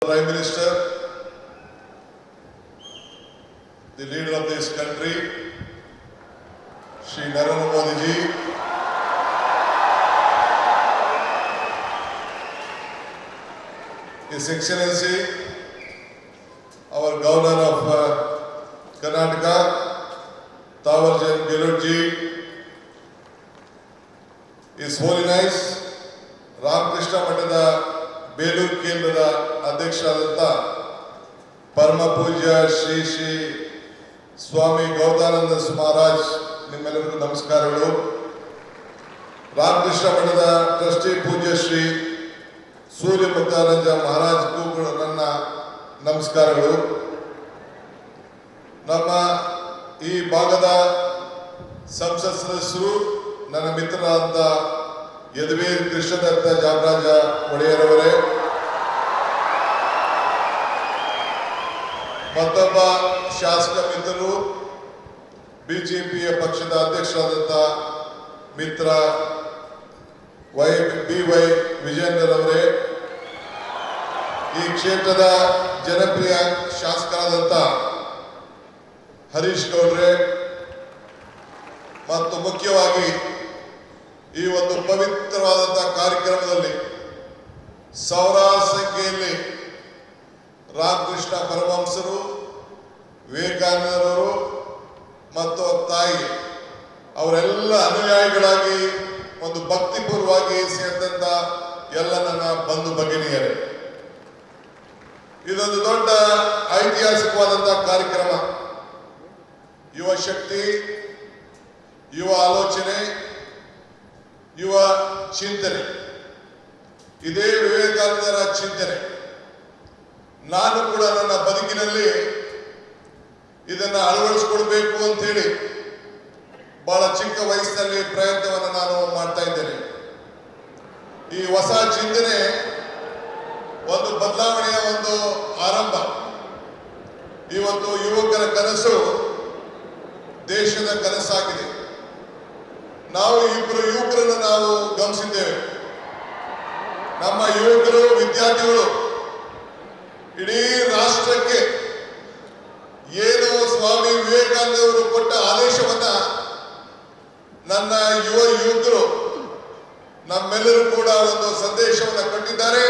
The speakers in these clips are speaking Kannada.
Prime Minister, the leader of this country, Shri Narendra Modi ji, His Excellency, our Governor of Karnataka, Thawarchand Gehlot ji, His Holiness, Ramakrishna ಮಠದ ಬೇಲೂರು ಕೇಂದ್ರದ ಅಧ್ಯಕ್ಷರಾದಂಥ ಪರಮ ಪೂಜ್ಯ ಶ್ರೀ ಶ್ರೀ ಸ್ವಾಮಿ ಗೌತಾನಂದ ಮಹಾರಾಜ್, ನಿಮ್ಮೆಲ್ಲರಿಗೂ ನಮಸ್ಕಾರಗಳು. ರಾಮಕೃಷ್ಣ ಮಠದ ಟ್ರಸ್ಟಿ ಪೂಜ್ಯ ಶ್ರೀ ಸೂರ್ಯ ಮುಕ್ತಾನಂದ ಮಹಾರಾಜ್ಗೂ ನನ್ನ ನಮಸ್ಕಾರಗಳು. ನಮ್ಮ ಈ ಭಾಗದ ಸಂಸತ್ ಸದಸ್ಯರು, ನನ್ನ ಮಿತ್ರರಾದಂಥ ಯದುವೀರ್ ಕೃಷ್ಣದತ್ತ ಜಾಮರಾಜ ಒಡೆಯರವರೇ, ಮತ್ತೊಬ್ಬ ಶಾಸಕ ಮಿತ್ರರು, ಬಿಜೆಪಿಯ ಪಕ್ಷದ ಅಧ್ಯಕ್ಷರಾದಂಥ ಮಿತ್ರ ಬಿ.ವೈ. ವಿಜೇಂದ್ರರವರೇ, ಈ ಕ್ಷೇತ್ರದ ಜನಪ್ರಿಯ ಶಾಸಕರಾದಂಥ ಹರೀಶ್ ಗೌಡ್ರೆ, ಮತ್ತು ಮುಖ್ಯವಾಗಿ ಈ ಒಂದು ಪವಿತ್ರವಾದಂತಹ ಕಾರ್ಯಕ್ರಮದಲ್ಲಿ ಸಾವಿರಾರು ಸಂಖ್ಯೆಯಲ್ಲಿ ರಾಮಕೃಷ್ಣ ಪರಮಹಂಸರು, ವಿವೇಕಾನಂದರವರು ಮತ್ತು ತಾಯಿ ಅವರೆಲ್ಲ ಅನುಯಾಯಿಗಳಾಗಿ ಒಂದು ಭಕ್ತಿಪೂರ್ವವಾಗಿ ಸೇರಿದಂತ ಎಲ್ಲ ನನ್ನ ಬಂಧು ಭಗಿನಿಯರೇ, ಇದೊಂದು ದೊಡ್ಡ ಐತಿಹಾಸಿಕವಾದಂತಹ ಕಾರ್ಯಕ್ರಮ. ಯುವ ಶಕ್ತಿ, ಯುವ ಆಲೋಚನೆ, ಯುವ ಚಿಂತನೆ, ಇದೇ ವಿವೇಕಾನಂದರ ಚಿಂತನೆ. ನಾನು ಕೂಡ ನನ್ನ ಬದುಕಿನಲ್ಲಿ ಇದನ್ನ ಅಳವಡಿಸಿಕೊಳ್ಬೇಕು ಅಂತ ಹೇಳಿ ಬಹಳ ಚಿಕ್ಕ ವಯಸ್ಸಿನಲ್ಲಿ ಪ್ರಯತ್ನವನ್ನು ನಾನು ಮಾಡ್ತಾ ಇದ್ದೇನೆ. ಈ ಹೊಸ ಚಿಂತನೆ ಒಂದು ಬದಲಾವಣೆಯ ಒಂದು ಆರಂಭ. ಇವತ್ತು ಯುವಕರ ಕನಸು ದೇಶದ ಕನಸಾಗಿದೆ. ನಾವು ಇಬ್ಬರು ಯುವಕರನ್ನು ನಾವು ಗಮನಿಸಿದ್ದೇವೆ. ನಮ್ಮ ಯುವಕರು, ವಿದ್ಯಾರ್ಥಿಗಳು ಇಡೀ ರಾಷ್ಟ್ರಕ್ಕೆ ಏನು ಸ್ವಾಮಿ ವಿವೇಕಾನಂದವರು ಕೊಟ್ಟ ಆದೇಶವನ್ನ ನನ್ನ ಯುವಕರು ನಮ್ಮೆಲ್ಲರೂ ಕೂಡ ಒಂದು ಸಂದೇಶವನ್ನು ಕೊಟ್ಟಿದ್ದಾರೆ.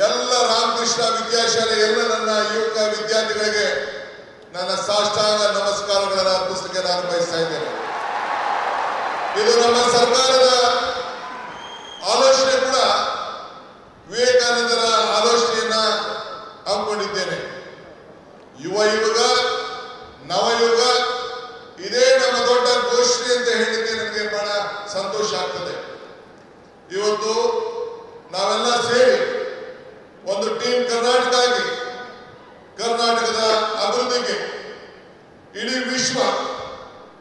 ಎಲ್ಲ ರಾಮಕೃಷ್ಣ ವಿದ್ಯಾಶಾಲೆ ಎಲ್ಲ ನನ್ನ ಯುವಕ ವಿದ್ಯಾರ್ಥಿಗಳಿಗೆ ನನ್ನ ಸಾಷ್ಟಾಂಗ ನಮಸ್ಕಾರಗಳನ್ನು ಅರ್ಪಿಸಲಿಕ್ಕೆ ನಾನು ಬಯಸ್ತಾ ಇದ್ದೇನೆ. ಇದು ನಮ್ಮ ಸರ್ಕಾರದ ಆಲೋಚನೆ ಕೂಡ ವಿವೇಕಾನಂದರ ಆಲೋಚನೆಯನ್ನ ಹಮ್ಮಿಕೊಂಡಿದ್ದೇನೆ. ಯುವ ಯುಗ, ನವಯುಗ, ಇದೇ ನಮ್ಮ ದೊಡ್ಡ ಘೋಷಣೆ ಅಂತ ಹೇಳಿಕ್ಕೆ ನನಗೆ ಬಹಳ ಸಂತೋಷ ಆಗ್ತದೆ. ಇವತ್ತು ನಾವೆಲ್ಲ ಸೇರಿ ಒಂದು ಟೀಮ್ ಕರ್ನಾಟಕ ಆಗಿ ಕರ್ನಾಟಕದ ಅಭಿವೃದ್ಧಿಗೆ ಇಡೀ ವಿಶ್ವ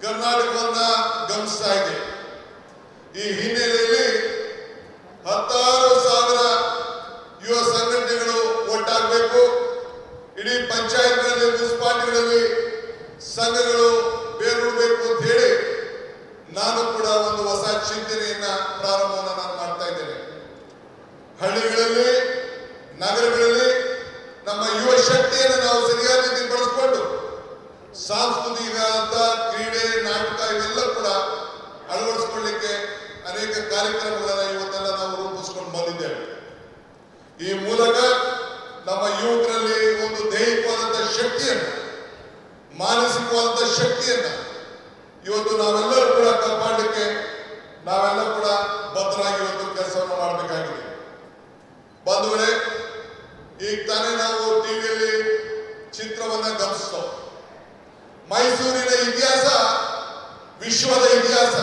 ಕರ್ನಾಟಕವನ್ನ ಗಮನಿಸ್ತಾ ಇದೆ. ಈ ಹಿನ್ನೆಲೆಯಲ್ಲಿ 10,000 ಯುವ ಸಂಘಟನೆಗಳು ಒಟ್ಟಾಗಬೇಕು. ಇಡೀ ಪಂಚಾಯತ್ಗಳಲ್ಲಿ, ಮುನ್ಸಿಪಾಲಿಟಿಗಳಲ್ಲಿ ಸಂಘಗಳು ಬೇರೂಡಬೇಕು ಅಂತ ಹೇಳಿ ನಾನು ಕೂಡ ಒಂದು ಹೊಸ ಚಿಂತನೆಯನ್ನ ಪ್ರಾರಂಭವನ್ನು ನಾನು ಮಾಡ್ತಾ ಇದ್ದೇನೆ. ಹಳ್ಳಿಗಳಲ್ಲಿ, ನಗರಗಳಲ್ಲಿ ನಮ್ಮ ಯುವ ಶಕ್ತಿಯನ್ನು ನಾವು ಸರಿಯಾದ ರೀತಿ ಬಳಸಿಕೊಂಡು ಸಾಂಸ್ಕೃತಿಕ ಕ್ರೀಡೆ, ನಾಟಕ ಇವೆಲ್ಲ ಕೂಡ ಅಳವಡಿಸಿಕೊಳ್ಳಿಕ್ಕೆ ಅನೇಕ ಕಾರ್ಯಕ್ರಮಗಳನ್ನು ಇವತ್ತೆಲ್ಲ ನಾವು ರೂಪಿಸಿಕೊಂಡು ಬಂದಿದ್ದೇವೆ. ಈ ಮೂಲಕ ನಮ್ಮ ಯುವಕರಲ್ಲಿ ಒಂದು ದೈಹಿಕವಾದಂತಹ ಶಕ್ತಿಯನ್ನು, ಮಾನಸಿಕವಾದಂತಹ ಶಕ್ತಿಯನ್ನ ಇವತ್ತು ನಾವೆಲ್ಲರೂ ಕೂಡ ಕಾಪಾಡಲಿಕ್ಕೆ ನಾವೆಲ್ಲ ಕೂಡ ಬದ್ಧರಾಗಿ ಇವತ್ತು ಕೆಲಸವನ್ನು ಮಾಡಬೇಕಾಗಿದೆ. ಬಂಧುಗಳೇ, ಈಗ ತಾನೇ ನಾವು ಟಿವಿಯಲ್ಲಿ ಚಿತ್ರವನ್ನ ಗಮನಿಸ್ತೋ. ಮೈಸೂರಿನ ಇತಿಹಾಸ ವಿಶ್ವದ ಇತಿಹಾಸ.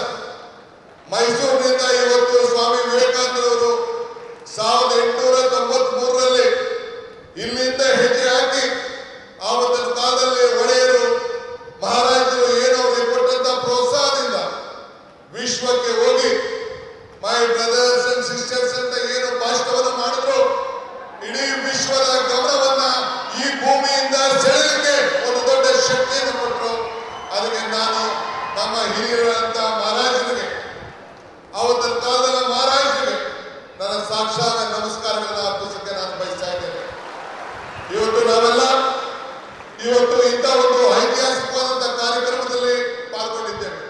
ಮೈಸೂರಿನಿಂದ ಇವತ್ತು ಸ್ವಾಮಿ ವಿವೇಕಾನಂದರವರು 1893ರಲ್ಲಿ ಇಲ್ಲಿಂದ ಹೆಜ್ಜೆ ಹಾಕಿ ಆವತ್ತಿನ ಕಾಲದಲ್ಲಿ ಒಡೆಯರು, ಮಹಾರಾಜರು ಏನೋ ಅವರಿಗೆ ಕೊಟ್ಟಂತ ಪ್ರೋತ್ಸಾಹದಿಂದ ವಿಶ್ವಕ್ಕೆ ಹೋಗಿ ಮೈ ಬ್ರದರ್ಸ್ ಅಂಡ್ ಸಿಸ್ಟರ್ಸ್ ಅಂತ ಏನು ಭಾಷಣವನ್ನು ಮಾಡಿದ್ರು, ಇಡೀ ವಿಶ್ವದ ಗಮನವನ್ನ ಈ ಭೂಮಿಯಿಂದ ಸೆಳೆಯಲಿಕ್ಕೆ ಒಂದು ದೊಡ್ಡ ಶಕ್ತಿಯನ್ನು ಕೊಟ್ಟರು. ಅದಕ್ಕೆ ನಾನು ನಮ್ಮ ಹಿರಿಯರಂತ ಮಹಾರಾಜರಿಗೆ, ಅವತ್ತಿನ ಕಾಲದ ಮಹಾರಾಜರಿಗೆ ನನ್ನ ಸಾಕ್ಷಾತ್ ನಮಸ್ಕಾರಗಳನ್ನು ಅರ್ಪಿಸಕ್ಕೆ ನಾನು ಬಯಸ್ತಾ ಇದ್ದೇನೆ. ಇವತ್ತು ಇಂಥ ಒಂದು ಐತಿಹಾಸಿಕವಾದಂತಹ ಕಾರ್ಯಕ್ರಮದಲ್ಲಿ ಪಾಲ್ಗೊಂಡಿದ್ದೇವೆ.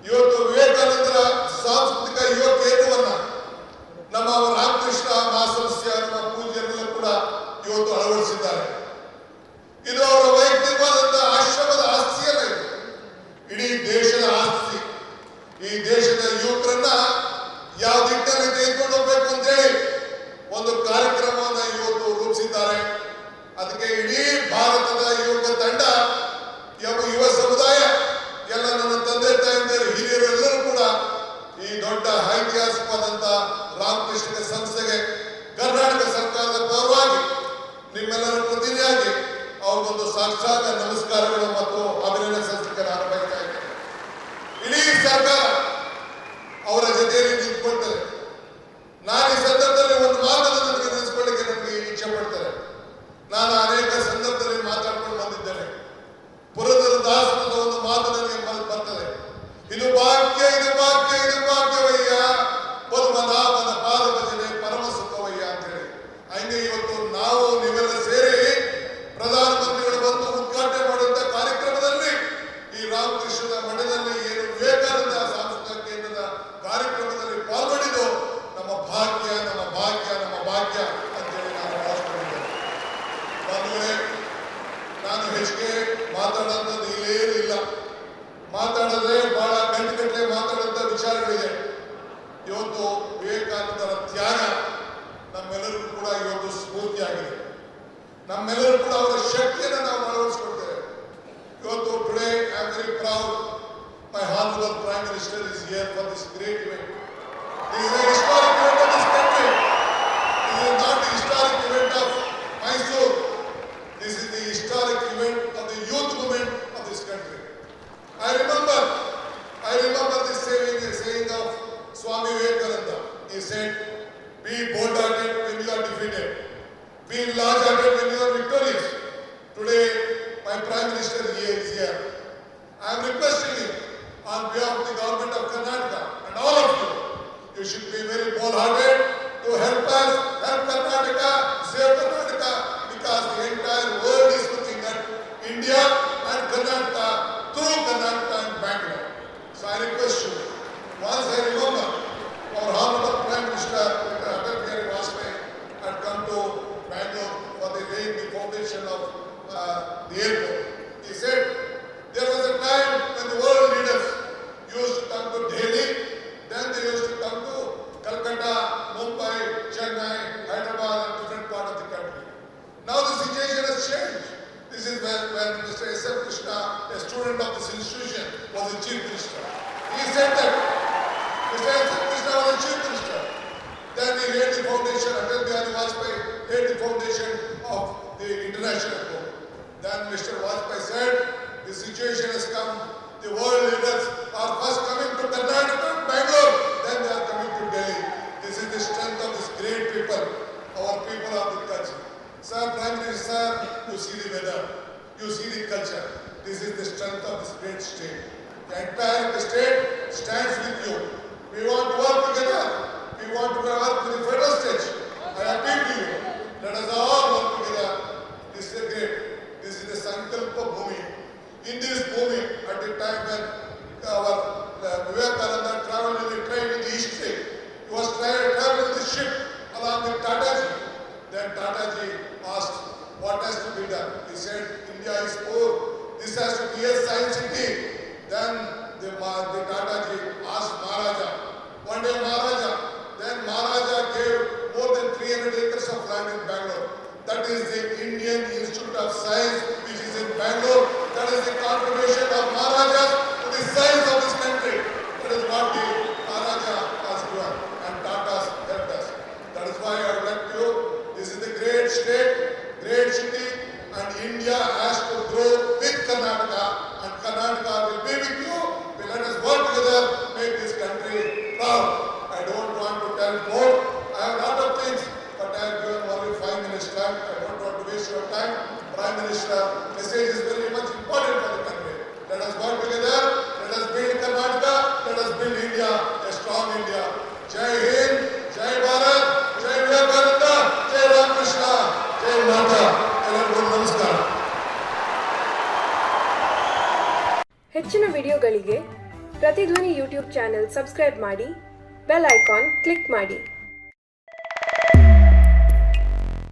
ಇವತ್ತು ವಿವೇಕಾನಂದರ ಸಾಂಸ್ಕೃತಿಕ ಯುವ ಕೇಂದ್ರವನ್ನ ನಮ್ಮ ರಾಮಕೃಷ್ಣ ಮಹಾಸಂಸ್ಥೆಯ ನಮ್ಮ ಪೂಜ್ಯರೆಲ್ಲ ಕೂಡ ಇವತ್ತು ಅಳವಡಿಸಿದ್ದಾರೆ. ಇದು ಅವರ ವೈಯಕ್ತಿಕವಾದಂತಹ ಆಶ್ರಮದ ಆಸ್ತಿಯಲ್ಲ, ಇದು ಇಡೀ ದೇಶದ ಆಸ್ತಿ. ಈ ದೇಶದ ಯುವಕರನ್ನ ಯಾವ ದಿಟ್ಟಿನಲ್ಲಿ ತೆಗೆದುಕೊಂಡು ಹೋಗ್ಬೇಕು ಅಂತ ಹೇಳಿ ಒಂದು ಕಾರ್ಯಕ್ರಮವನ್ನು ಇವತ್ತು ರೂಪಿಸಿದ್ದಾರೆ. ಅದಕ್ಕೆ ಇಡೀ ಭಾರತದ ಯುವಕ ತಂಡ, ಯುವ ಸಮುದಾಯ, ಎಲ್ಲ ನನ್ನ ತಂದೆ ತಾಯಿಯರು, ಹಿರಿಯರು ಎಲ್ಲರೂ ಕೂಡ ಈ ದೊಡ್ಡ ಐತಿಹಾಸಿಕವಾದಂತಹ ರಾಮಕೃಷ್ಣ ಸಂಸ್ಥೆಗೆ ಕರ್ನಾಟಕ ಸರ್ಕಾರದ ಪರವಾಗಿ ನಿಮ್ಮೆಲ್ಲರ ಪ್ರತಿನಿಧಿಯಾಗಿ ಅವ್ರಿಗೊಂದು ಸಾಕ್ಷಾತ್ ನಮಸ್ಕಾರಗಳು ಮತ್ತು ಅಭಿನಂದನೆ ಸಲ್ಲಿಸಲಿಕ್ಕೆ ನಾನು ಬಯಸ್ತಾ ಇದ್ದೇನೆ. ಇಡೀ ಸರ್ಕಾರ ಅವರ ಜೊತೆಯಲ್ಲಿ ನಿಂತ್ಕೊಳ್ತಾರೆ. ನಾನು ಈ ಸಂದರ್ಭದಲ್ಲಿ ಒಂದು ಮಾತನ್ನು ನನಗೆ ನಿಲ್ಲಿಸಿಕೊಳ್ಳಿಕ್ಕೆ ನನಗೆ ಇಚ್ಛೆ ಪಡ್ತಾರೆ. ನಾನು ಅನೇಕ ಸಂದರ್ಭದಲ್ಲಿ ಮಾತಾಡ್ಕೊಂಡು ಬಂದಿದ್ದೇನೆ. ಪುರಂದರದಾಸನ ಒಂದು ಮಾತು ನನಗೆ ಬರ್ತದೆ, ಇದು ಭಾಗ್ಯ, ಇದು ಭಾಗ್ಯ, ಇದು ಭಾಗ್ಯವಯ್ಯ, ಪದ್ಮನಾಭನ ಪಾದ ಭಜನೆ ಪರಮ ಸುಖವಯ್ಯ ಅಂತ ಹೇಳಿ. ಹಂಗೆ ಇವತ್ತು ನಾವು ನೀವೆಲ್ಲ ಸೇರಿ ಪ್ರಧಾನಮಂತ್ರಿಗಳು ಬಂದು ಉದ್ಘಾಟನೆ ಮಾಡುವಂತಹ ಕಾರ್ಯಕ್ರಮದಲ್ಲಿ ಈ ರಾಮಕೃಷ್ಣದ ಮಠದಲ್ಲಿ ಏನು ವಿವೇಕಾನಂದ ಸಾಂಸ್ಕೃತಿಕ ಕೇಂದ್ರದ ಕಾರ್ಯಕ್ರಮದಲ್ಲಿ ಪಾಲ್ಗೊಂಡಿದ್ದು ನಮ್ಮ ಭಾಗ್ಯ, ನಮ್ಮ ಭಾಗ್ಯ, ನಮ್ಮ ಭಾಗ್ಯ ಅಂತೇಳಿ ನಾನು ಭಾವಿಸ್ಕೊಂಡಿದ್ದೇನೆ. ಬಂಧುಗಳೇ, ನಾನು ಹೆಚ್ಚಿಗೆ ಮಾತಾಡುವಂಥದ್ದು ಇಲ್ಲೇನಿಲ್ಲ. ಮಾತಾಡಿದ್ರೆ ಬಹಳ ಗಂಟೆಗಟ್ಟಲೆ ಮಾತಾಡುವಂಥ ವಿಚಾರಗಳಿದೆ. ಇವತ್ತು ವಿವೇಕಾನಂದರ ತ್ಯಾಗ ನಮ್ಮೆಲ್ಲರಿಗೂ ಕೂಡ ಇವತ್ತು ಸ್ಫೂರ್ತಿಯಾಗಿದೆ. ನಮ್ಮೆಲ್ಲರೂ ಕೂಡ ಅವರ ಶಕ್ತಿಯನ್ನು ನಾವು ಅಳವಡಿಸಿಕೊಳ್ತೇವೆ. ಇವತ್ತು today I am very proud my honourable prime minister is here for this great event. This is a historic event of this country. This is not the historic event of Mysore. This is the historic event of the youth movement of this country. I remember this saying of Swami Vivekananda. He said, "Be bold-hearted when you are defeated. Be large-hearted when you are victorious." Today, my Prime Minister is here. I am requesting him on behalf of the government of Karnataka and all of you, you should be very bold-hearted to help us, help Karnataka, save Karnataka, because the entire world is looking at India and Karnataka through Karnataka and Bangalore. So I request you, once I remember our Honorable Prime Minister Atal Bihari Vajpayee had come to Bangalore for the laying the foundation of the airport. He said there was a time when the world leaders used to come to Delhi, then they used to come to Calcutta, Mumbai, Chennai, Hyderabad and different part of the country. Now the situation has changed. This is when Mr. S.M. Krishna, a student of this institution, was the Chief Minister. He said that Mr. S.M. Krishna was the Chief Minister. Then he laid the foundation, Atal Bihari Vajpayee laid the foundation of the international airport. Then Mr. Vajpayee said, the situation has come, the world leaders are first coming to Karnataka and Bangalore, then they are coming to Delhi. This is the strength of this great people, our people of the culture. Sir, Prime Minister, you see the weather, you see the culture. This is the strength of this great state. The entire state stands with you. We want to work together. We want to work with the federal state. I appeal to you. Let us all work together. This is great. This is the Sankalpa Bhumi. In this Bhumi, at the time when our Vivekananda traveled in the train in the east state, he was traveling in the ship along with Tataji. Then Tataji asked, what has to be done? He said, India is poor. This has to be a science city. Then the Tataji asked Maharaja. One day Maharaja gave more than 300 acres of land in Bangalore. That is the Indian Institute of Science, which is in Bangalore. That is the contribution of Maharajas to the science of this country. That is what the Maharaja has done, and Tata's helped us. That is why I would like to, this is the great state, great city, and India has to grow with Karnataka, and Karnataka will be with you. Let us work together, make this country proud. I don't want to tell more. I have a lot of things, but I have given only 5 minutes time. I don't want to waste your time. Prime Minister, message is very much important for the country. Let us work together. Let us build Karnataka. Let us build India, a strong India. Jai Hind, Jai Bharat, Jai Vivekananda, Jai Ram Krishna, Jai Mata. Namaskar. ಹೆಚ್ಚಿನ ವಿಡಿಯೋಗಳಿಗೆ ಪ್ರತಿಧ್ವನಿ ಯೂಟ್ಯೂಬ್ ಚಾನೆಲ್ ಸಬ್ಸ್ಕ್ರೈಬ್ ಮಾಡಿ, ಬೆಲ್ ಐಕಾನ್ ಕ್ಲಿಕ್ ಮಾಡಿ.